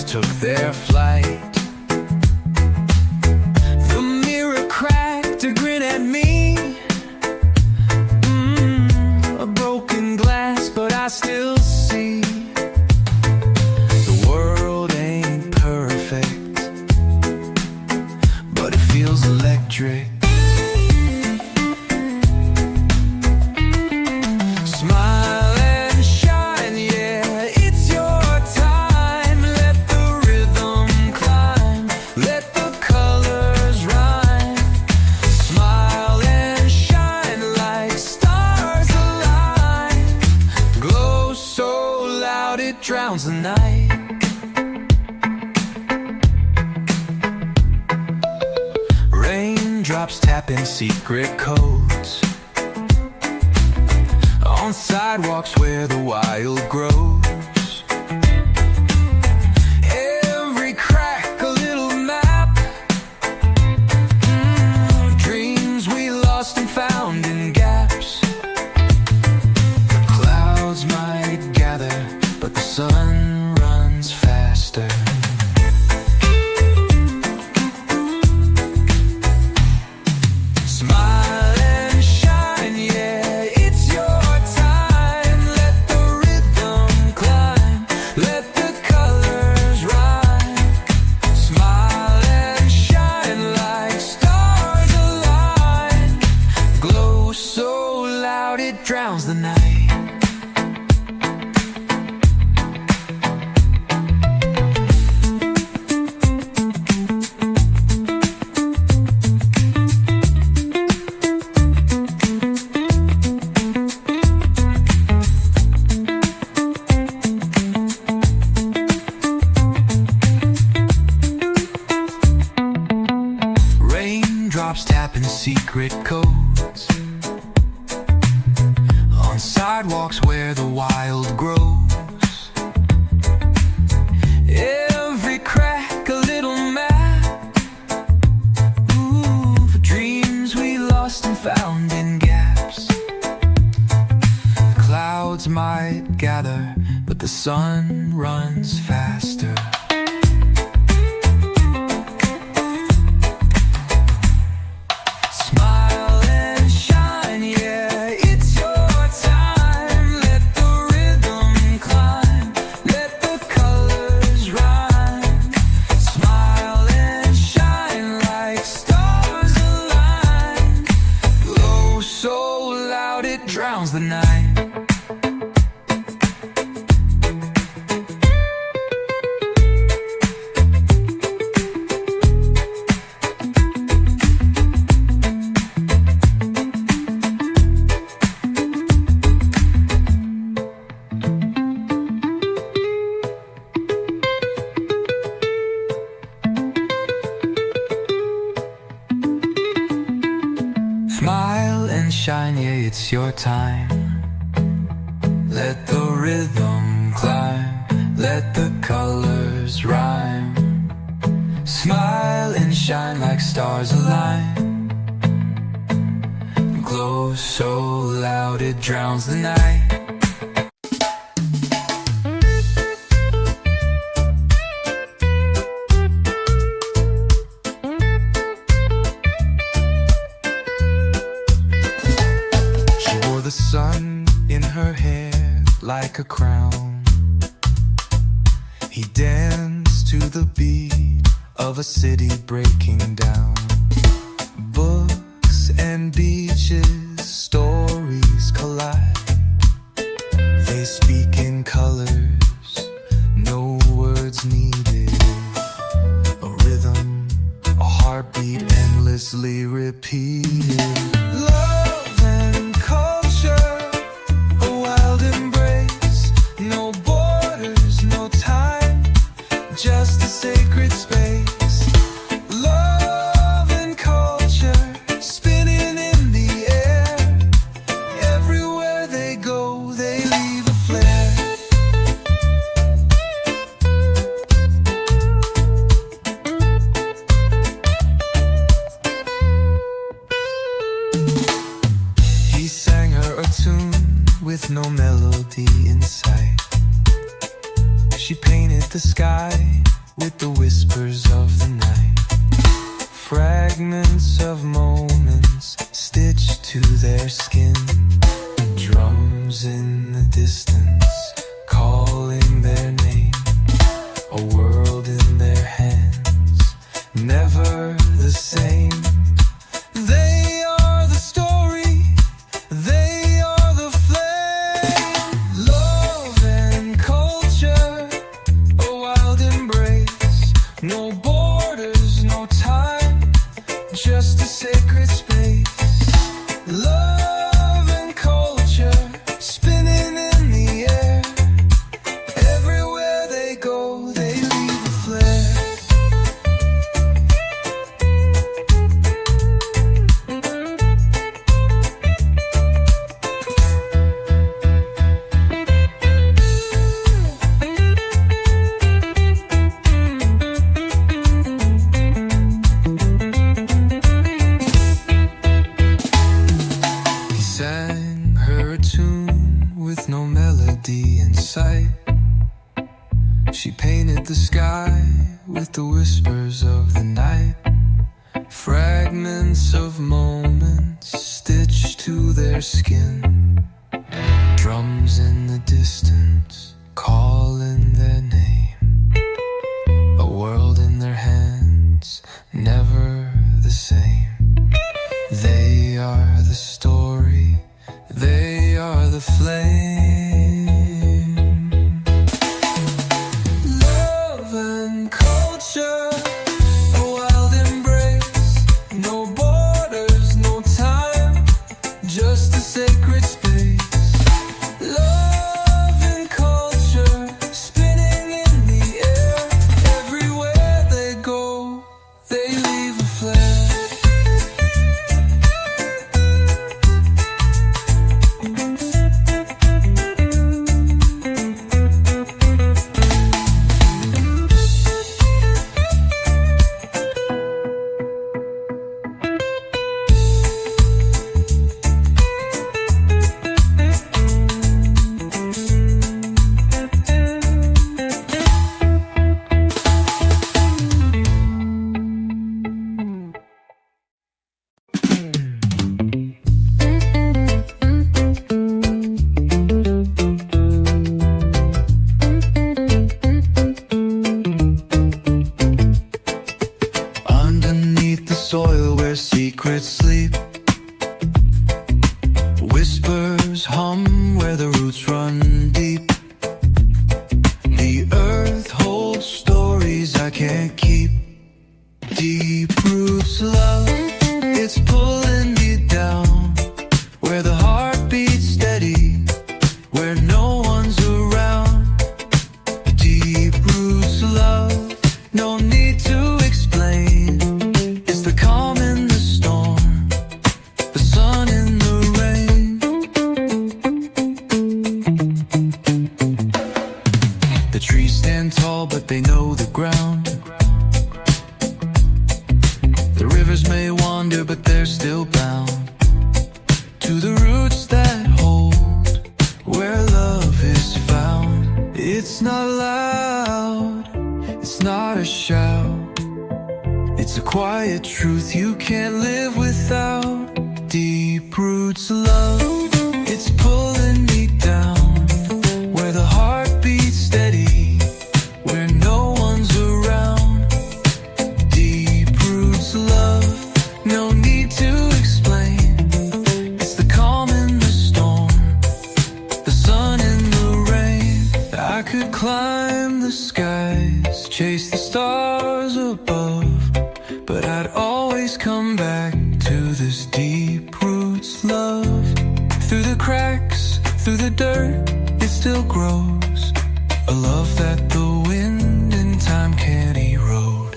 took their flight. The mirror cracked a grin at me. A broken glass, but I still see. The world ain't perfect, but it feels electric. Smile and shine, yeah, it's your time. Let the rhythm climb, let the colors rhyme. Smile and shine like stars align. Glow so loud it drowns the night. Raindrops tapping secret codes on sidewalks where the wild grows. Every crack a little map of dreams we lost and found in gaps. The clouds might gather, but the sun runs faster. Smile and shine, yeah, it's your time. Let the rhythm climb, let the colors rhyme. Smile and shine like stars align. Glow so loud it drowns the night. Raindrops tapping secret codes on sidewalks where the wild grows. Every crack a little map, for dreams we lost and found in gaps. Clouds might gather, but the sun runs faster. Smile and shine, yeah, it's your time. Let the rhythm climb, let the colors rhyme. Smile and shine like stars align. Glow so loud it drowns the night. Smile and shine, yeah, it's your time. Let the rhythm climb, let the colors rhyme. Smile and shine like stars align. Glow so loud it drowns the night. The sun in her hair like a crown. He danced to the beat of a city breaking down. Books and beaches, stories collide. They speak in colors, no words needed. A rhythm, a heartbeat endlessly repeated. Love and culture, a wild embrace. No borders, no time, just a sacred space. Love and culture, spinning in the air. Everywhere they go, they leave a flare. He sang her a tune with no melody in sight. She painted the sky with the whispers of the night. Fragments of moments stitched to their skin. Drums in the distance calling their name. A world in their hands, never the same. They are the story, they are the flame. Love and culture, a wild embrace. No borders, no time, just a sacred space. Love and culture, spinning in the air. Everywhere they go, they leave a flare. He sang her a tune with no melody in sight. She painted the sky with the whispers of the night. Fragments of moments stitched to their skin. Drums in the distance calling their name. A world in their hands, never the same. They are the story, they are the flame. Love and culture, a wild embrace. No borders, no time, just a sacred space. Love and culture, spinning in the air. Everywhere they go, they leave a flare. Underneath the soil where secrets sleep, whispers hum where the roots run deep. The earth holds stories I can't keep. Deep roots love, it's pulling me down. Where the heart beats steady, where no one's around. Deep roots love, no need to explain. It's the calm in the storm, the sun in the rain. The trees stand tall, but they know the ground. The rivers may wander, but they're still bound to the roots that hold where love is found. It's not loud, it's not a shout. It's a quiet truth you can't live without. Deep roots love, it's pulling me down. Where the heart beats steady, where no one's around. Deep roots love, no need to explain. It's the calm in the storm, the sun in the rain. I could climb the skies, chase the stars above, but I'd always come back to this deep roots love. Through the cracks, through the dirt, it still grows. A love that the wind and time can't erode.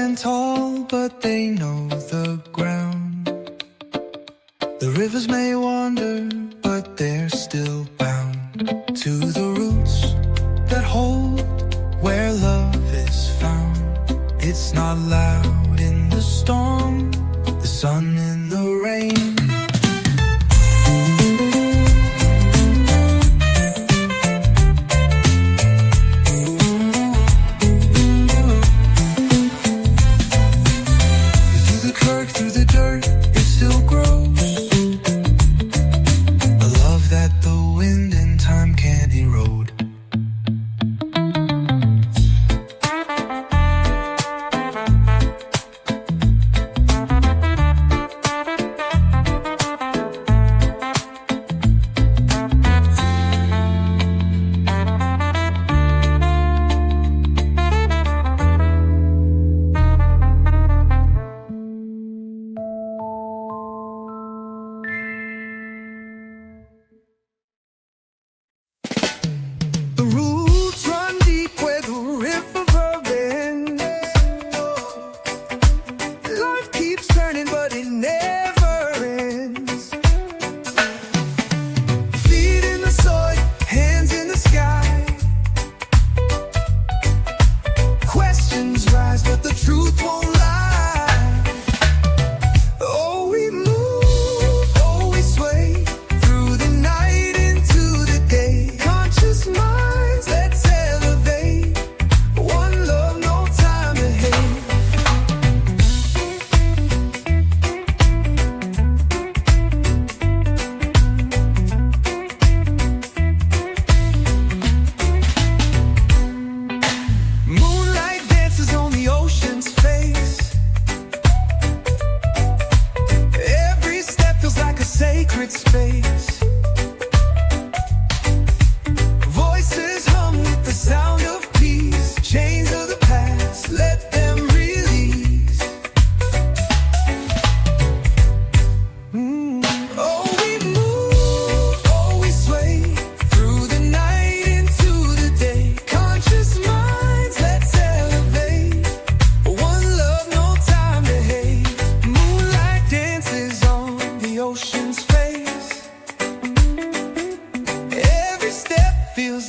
stand tall, but they know the ground. The rivers may wander, but they're still bound to the roots that hold where love is found. It's not loud in the storm, the sun in the rain. Through the dirt, it still grows. A love that the wind and time can't erode.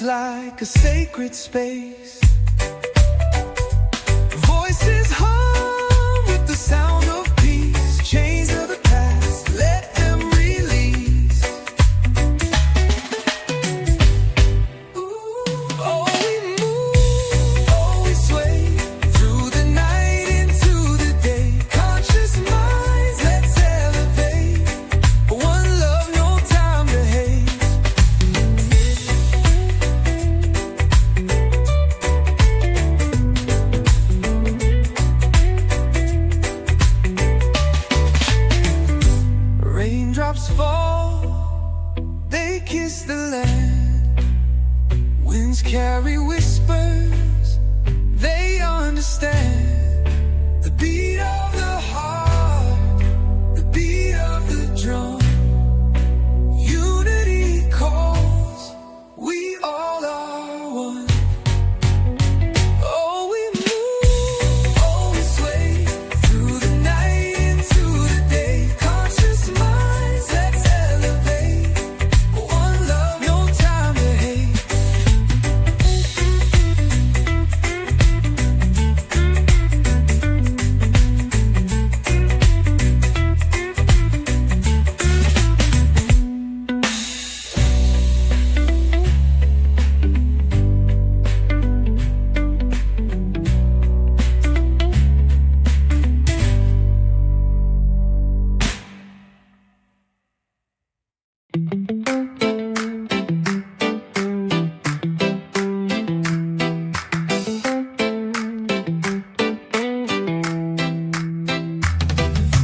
Like a sacred space. Voices hum with the sound of peace. Chains of the past, let them release. Ooh, oh, we move, oh, we sway through the night into the day. Conscious minds, let's elevate. One love, no time to hate. Raindrops fall, they kiss the land. Winds carry whispers, they understand. The beat of the heart, the beat of the drum. Unity calls, we all are one. Oh, we move, oh, we sway through the night into the day. Conscious minds, let's elevate. One love, no time to hate.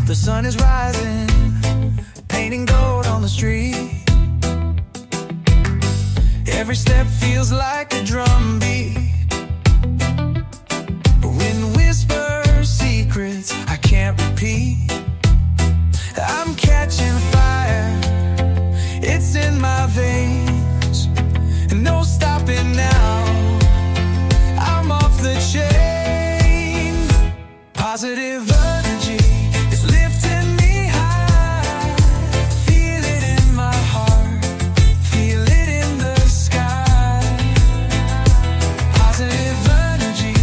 The sun is rising, painting gold on the street. Every step feels like a drum beat. Wind whispers secrets I can't repeat. I'm catching fire, it's in my veins. No stopping now, I'm off the chain. Positive energy is lifting me high. Feel it in my heart, feel it in the sky. Positive energy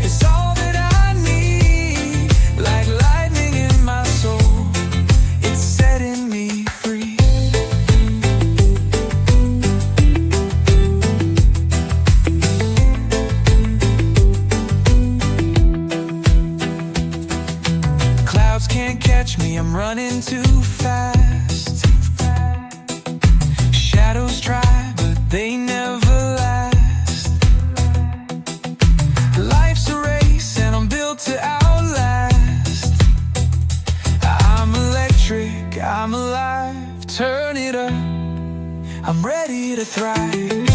is all that I need. Like lightning in my soul, it's setting me free. Clouds can't catch me, I'm running too fast. Shadows try, but they never last. Life's a race and I'm built to outlast. I'm electric, I'm alive, turn it up, I'm ready to thrive.